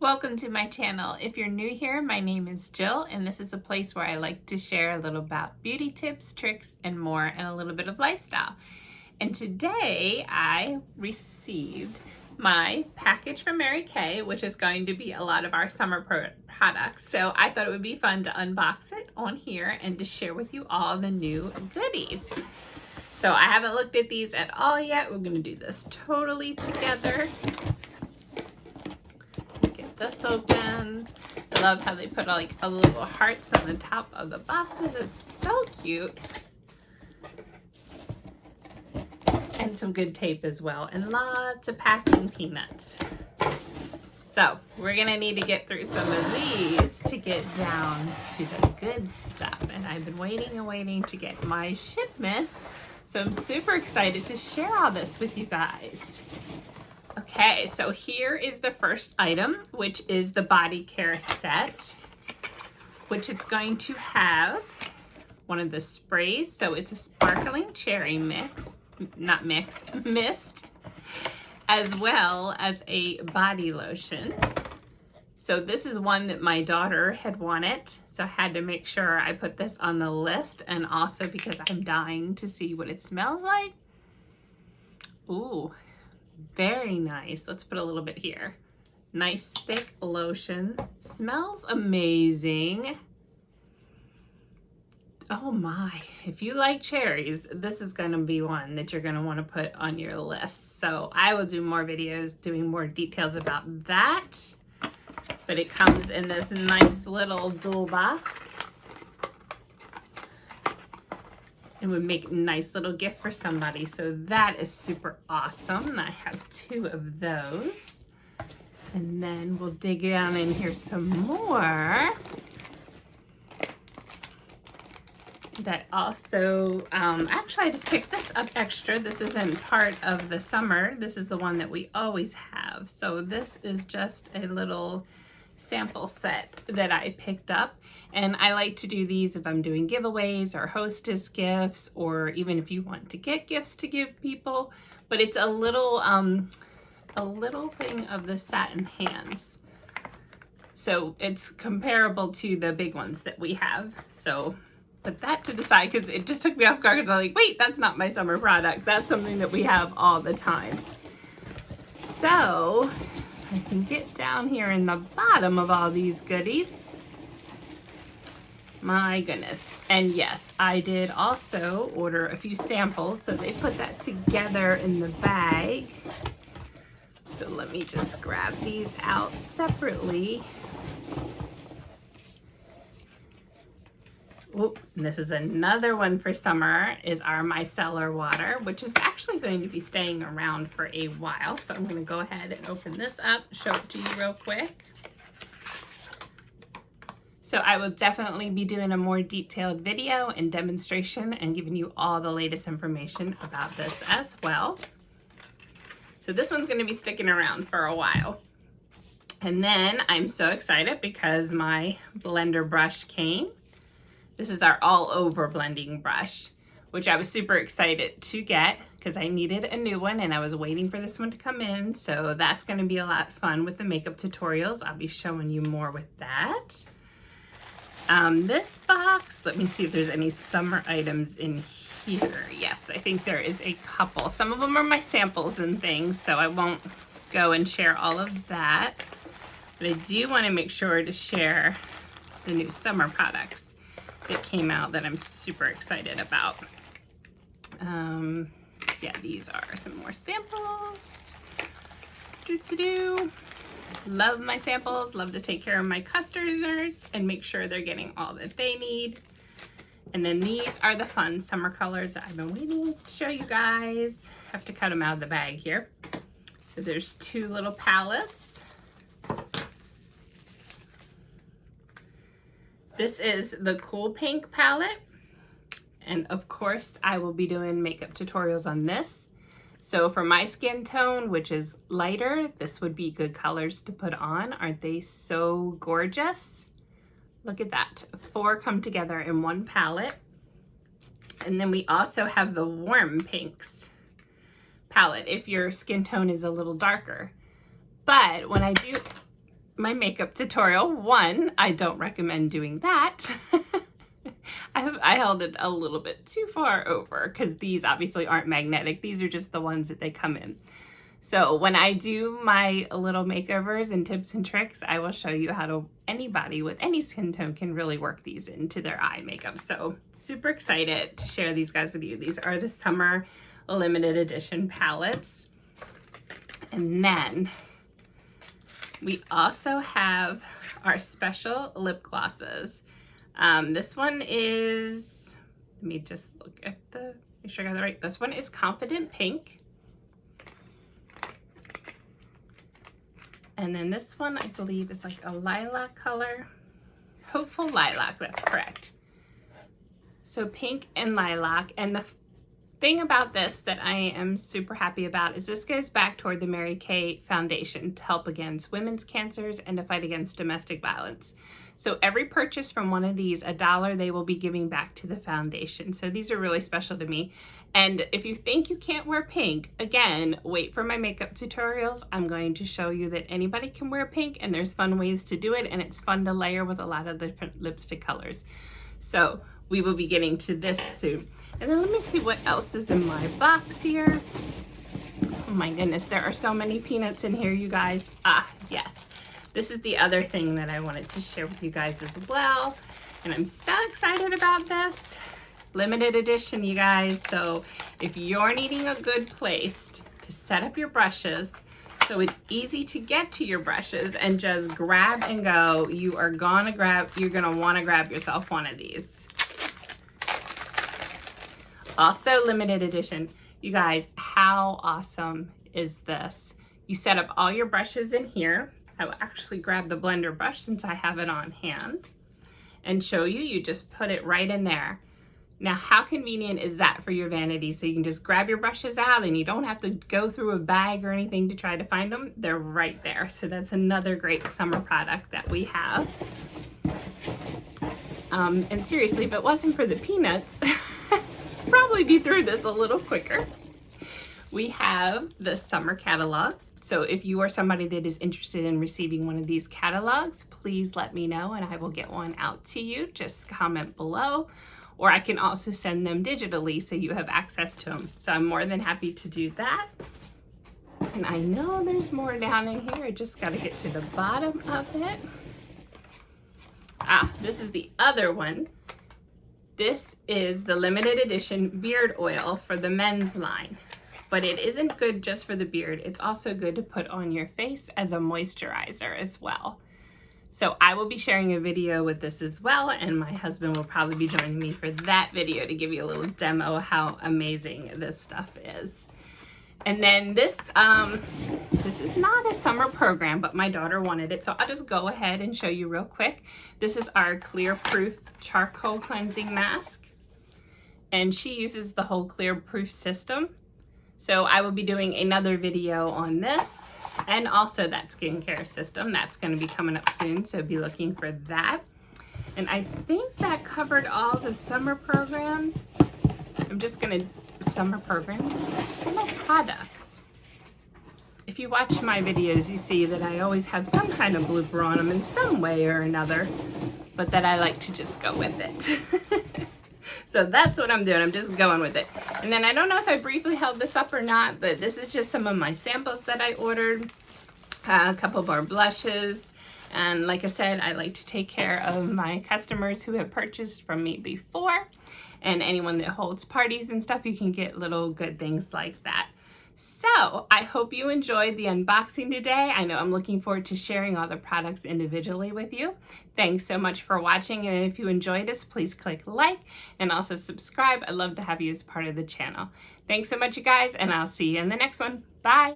Welcome to my channel. If you're new here, my name is Jill, and this is a place where I like to share a little about beauty tips, tricks, and more, and a little bit of lifestyle. And today I received my package from Mary Kay, which is going to be a lot of our summer products. So I thought it would be fun to unbox it on here and to share with you all the new goodies. So I haven't looked at these at all yet. We're going to do this totally together. This open. I love how they put like a little hearts on the top of the boxes. It's so cute. And some good tape as well. And lots of packing peanuts. So we're gonna need to get through some of these to get down to the good stuff. And I've been waiting and waiting to get my shipment. So I'm super excited to share all this with you guys. Okay, so here is the first item, which is the body care set, which it's going to have one of the sprays. So it's a sparkling cherry mist, as well as a body lotion. So this is one that my daughter had wanted, so I had to make sure I put this on the list, and also because I'm dying to see what it smells like. Ooh. Very nice. Let's put a little bit here. Nice thick lotion. Smells amazing. Oh my. If you like cherries, this is going to be one that you're going to want to put on your list. So I will do more videos doing more details about that. But it comes in this nice little dual box. And would make a nice little gift for somebody. So that is super awesome. I have 2 of those. And then we'll dig down in here some more. That also, actually I just picked this up extra. This isn't part of the summer. This is the one that we always have. So this is just a little sample set that I picked up, and I like to do these if I'm doing giveaways or hostess gifts, or even if you want to get gifts to give people. But it's a little thing of the satin hands, so it's comparable to the big ones that we have. So put that to the side because it just took me off guard, because I'm like, wait, that's not my summer product. That's something that we have all the time. So I can get down here in the bottom of all these goodies. My goodness. And yes, I did also order a few samples, so they put that together in the bag. So let me just grab these out separately. Oh, and this is another one for summer, is our micellar water, which is actually going to be staying around for a while. So I'm going to go ahead and open this up, show it to you real quick. So I will definitely be doing a more detailed video and demonstration and giving you all the latest information about this as well. So this one's going to be sticking around for a while. And then I'm so excited because my blender brush came. This is our all-over blending brush, which I was super excited to get because I needed a new one and I was waiting for this one to come in. So that's going to be a lot of fun with the makeup tutorials. I'll be showing you more with that. This box, let me see if there's any summer items in here. Yes, I think there is a couple. Some of them are my samples and things, so I won't go and share all of that. But I do want to make sure to share the new summer products that came out that I'm super excited about. Yeah, these are some more samples. Love my samples, love to take care of my customers and make sure they're getting all that they need. And then these are the fun summer colors that I've been waiting to show you guys. I have to cut them out of the bag here. So there's 2 little palettes. This is the Cool Pink palette, and of course I will be doing makeup tutorials on this. So for my skin tone, which is lighter, this would be good colors to put on. Aren't they so gorgeous? Look at that. 4 come together in one palette. And then we also have the Warm Pinks palette if your skin tone is a little darker. But when I do my makeup tutorial. One, I don't recommend doing that. I held it a little bit too far over because these obviously aren't magnetic. These are just the ones that they come in. So when I do my little makeovers and tips and tricks, I will show you how to anybody with any skin tone can really work these into their eye makeup. So super excited to share these guys with you. These are the summer limited edition palettes. And then we also have our special lip glosses. This one is, let me just look at make sure I got it right. This one is Confident Pink. And then this one, I believe, is like a lilac color. Hopeful Lilac, that's correct. So pink and lilac. And the thing about this that I am super happy about is this goes back toward the Mary Kay Foundation to help against women's cancers and to fight against domestic violence. So every purchase from one of these, $1 they will be giving back to the foundation. So these are really special to me. And if you think you can't wear pink, again, wait for my makeup tutorials. I'm going to show you that anybody can wear pink and there's fun ways to do it, and it's fun to layer with a lot of different lipstick colors. So we will be getting to this soon. And then let me see what else is in my box here. Oh my goodness, there are so many peanuts in here, you guys. Ah, yes. This is the other thing that I wanted to share with you guys as well. And I'm so excited about this. Limited edition, you guys. So if you're needing a good place to set up your brushes, so it's easy to get to your brushes and just grab and go, you're gonna wanna grab yourself one of these. Also limited edition. You guys, how awesome is this? You set up all your brushes in here. I will actually grab the blender brush since I have it on hand and show you. You just put it right in there. Now, how convenient is that for your vanity? So you can just grab your brushes out and you don't have to go through a bag or anything to try to find them. They're right there. So that's another great summer product that we have. And seriously, if it wasn't for the peanuts, probably be through this a little quicker. We have the summer catalog. So if you are somebody that is interested in receiving one of these catalogs, please let me know and I will get one out to you. Just comment below, or I can also send them digitally so you have access to them. So I'm more than happy to do that. And I know there's more down in here. I just got to get to the bottom of it. Ah, this is the other one. This is the limited edition beard oil for the men's line. But it isn't good just for the beard. It's also good to put on your face as a moisturizer as well. So I will be sharing a video with this as well, and my husband will probably be joining me for that video to give you a little demo of how amazing this stuff is. And then this is not a summer program, but my daughter wanted it, so I'll just go ahead and show you real quick. This is our Clear Proof Charcoal Cleansing Mask, and she uses the whole Clear Proof system. So I will be doing another video on this and also that skincare system. That's going to be coming up soon, so be looking for that. And I think that covered all the summer programs. Summer products. If you watch my videos, you see that I always have some kind of blooper on them in some way or another, but that I like to just go with it. So that's what I'm doing. I'm just going with it. And then I don't know if I briefly held this up or not, but this is just some of my samples that I ordered. A couple more blushes. And like I said, I like to take care of my customers who have purchased from me before. And anyone that holds parties and stuff, you can get little good things like that. So I hope you enjoyed the unboxing today. I know I'm looking forward to sharing all the products individually with you. Thanks so much for watching. And if you enjoyed this, please click like and also subscribe. I'd love to have you as part of the channel. Thanks so much, you guys, and I'll see you in the next one. Bye.